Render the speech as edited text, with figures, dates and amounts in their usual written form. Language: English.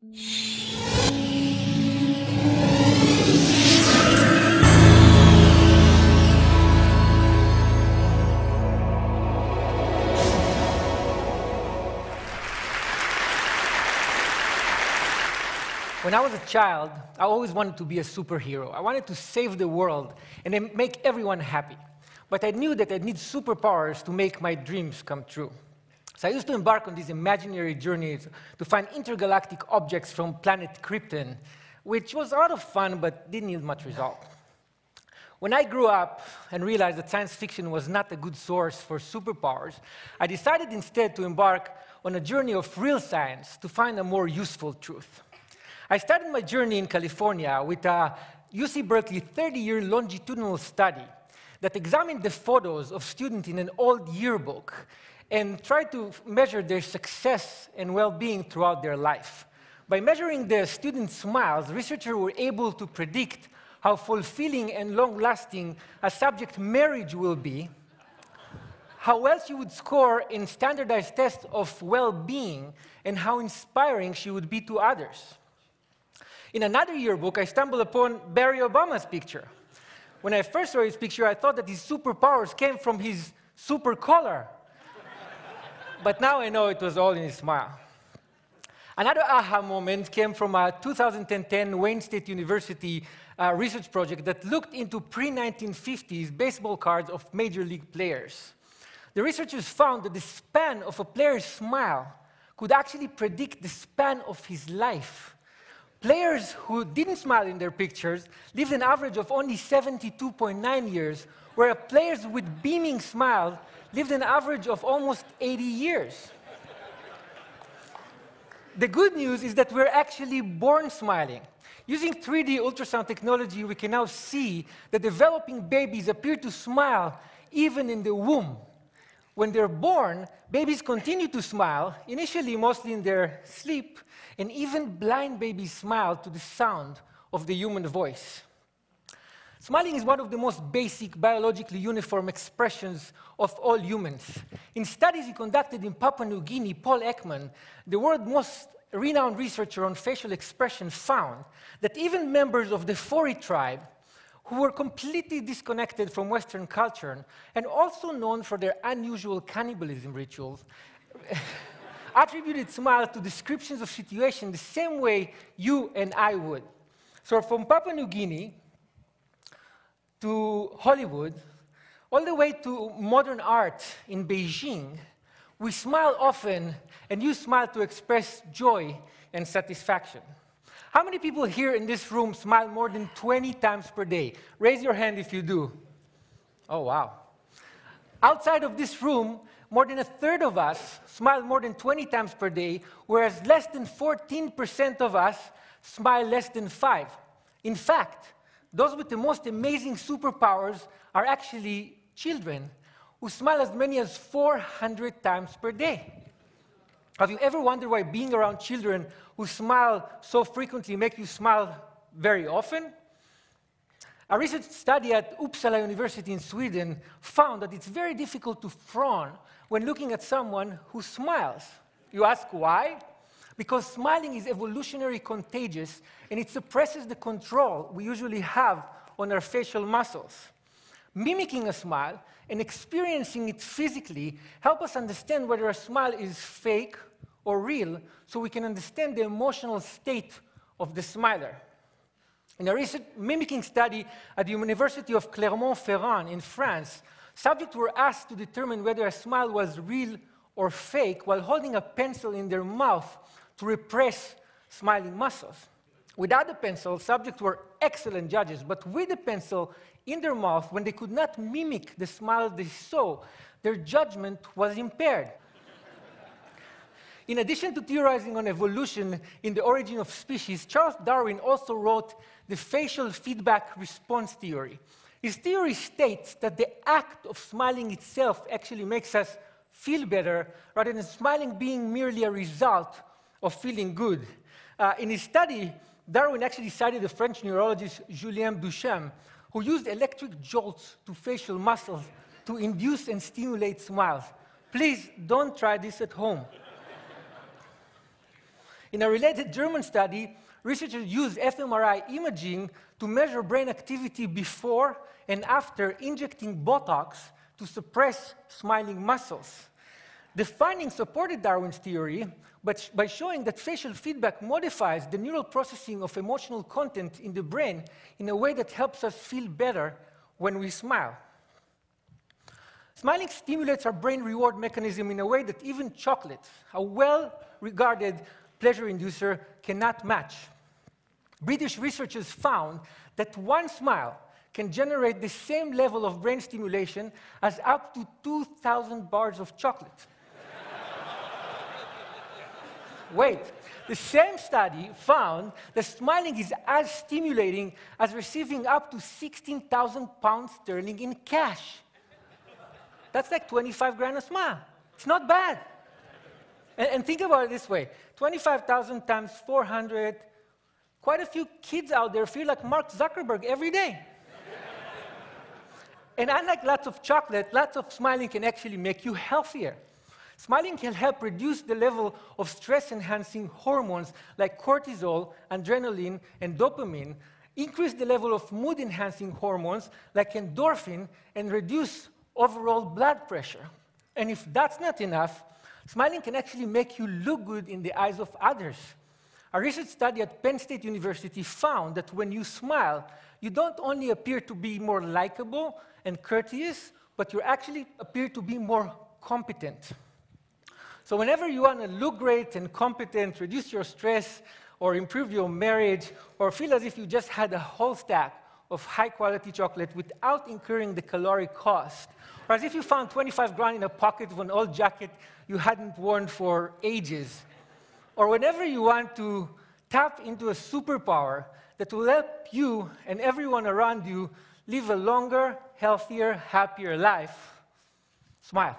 When I was a child, I always wanted to be a superhero. I wanted to save the world and then make everyone happy. But I knew that I'd need superpowers to make my dreams come true. So I used to embark on these imaginary journeys to find intergalactic objects from planet Krypton, which was a lot of fun but didn't yield much result. When I grew up and realized that science fiction was not a good source for superpowers, I decided instead to embark on a journey of real science to find a more useful truth. I started my journey in California with a UC Berkeley 30-year longitudinal study that examined the photos of students in an old yearbook and tried to measure their success and well-being throughout their life. By measuring the students' smiles, researchers were able to predict how fulfilling and long-lasting a subject marriage will be, how well she would score in standardized tests of well-being, and how inspiring she would be to others. In another yearbook, I stumbled upon Barack Obama's picture. When I first saw his picture, I thought that his superpowers came from his super collar. But now I know it was all in his smile. Another aha moment came from a 2010 Wayne State University research project that looked into pre-1950s baseball cards of major league players. The researchers found that the span of a player's smile could actually predict the span of his life. Players who didn't smile in their pictures lived an average of only 72.9 years, whereas players with beaming smiles lived an average of almost 80 years. The good news is that we're actually born smiling. Using 3D ultrasound technology, we can now see that developing babies appear to smile even in the womb. When they're born, babies continue to smile, initially mostly in their sleep, and even blind babies smile to the sound of the human voice. Smiling is one of the most basic biologically uniform expressions of all humans. In studies he conducted in Papua New Guinea, Paul Ekman, the world's most renowned researcher on facial expression, found that even members of the Fori tribe, who were completely disconnected from Western culture and also known for their unusual cannibalism rituals, attributed smiles to descriptions of situations the same way you and I would. So from Papua New Guinea to Hollywood, all the way to modern art in Beijing, we smile often and use smile to express joy and satisfaction. How many people here in this room smile more than 20 times per day? Raise your hand if you do. Oh, wow. Outside of this room, more than a third of us smile more than 20 times per day, whereas less than 14% of us smile less than 5. In fact, those with the most amazing superpowers are actually children, who smile as many as 400 times per day. Have you ever wondered why being around children who smile so frequently make you smile very often? A research study at Uppsala University in Sweden found that it's very difficult to frown when looking at someone who smiles. You ask why? Because smiling is evolutionarily contagious, and it suppresses the control we usually have on our facial muscles. Mimicking a smile and experiencing it physically help us understand whether a smile is fake or real, so we can understand the emotional state of the smiler. In a recent mimicking study at the University of Clermont-Ferrand in France, subjects were asked to determine whether a smile was real or fake while holding a pencil in their mouth to repress smiling muscles. Without the pencil, subjects were excellent judges, but with the pencil in their mouth, when they could not mimic the smile they saw, their judgment was impaired. In addition to theorizing on evolution in the origin of species, Charles Darwin also wrote the facial feedback response theory. His theory states that the act of smiling itself actually makes us feel better, rather than smiling being merely a result of feeling good. In his study, Darwin actually cited the French neurologist Julien Duchamp, who used electric jolts to facial muscles to induce and stimulate smiles. Please don't try this at home. In a related German study, researchers used fMRI imaging to measure brain activity before and after injecting Botox to suppress smiling muscles. The findings supported Darwin's theory, but by showing that facial feedback modifies the neural processing of emotional content in the brain in a way that helps us feel better when we smile. Smiling stimulates our brain reward mechanism in a way that even chocolate, a well-regarded pleasure inducer, cannot match. British researchers found that one smile can generate the same level of brain stimulation as up to 2,000 bars of chocolate. Wait, the same study found that smiling is as stimulating as receiving up to 16,000 pounds sterling in cash. That's like 25 grand a smile. It's not bad. And think about it this way, 25,000 times 400, quite a few kids out there feel like Mark Zuckerberg every day. And unlike lots of chocolate, lots of smiling can actually make you healthier. Smiling can help reduce the level of stress-enhancing hormones like cortisol, adrenaline, and dopamine, increase the level of mood-enhancing hormones like endorphin, and reduce overall blood pressure. And if that's not enough, smiling can actually make you look good in the eyes of others. A research study at Penn State University found that when you smile, you don't only appear to be more likable and courteous, but you actually appear to be more competent. So whenever you want to look great and competent, reduce your stress, or improve your marriage, or feel as if you just had a whole stack of high-quality chocolate without incurring the caloric cost, or as if you found 25 grand in a pocket of an old jacket you hadn't worn for ages, or whenever you want to tap into a superpower that will help you and everyone around you live a longer, healthier, happier life, smile.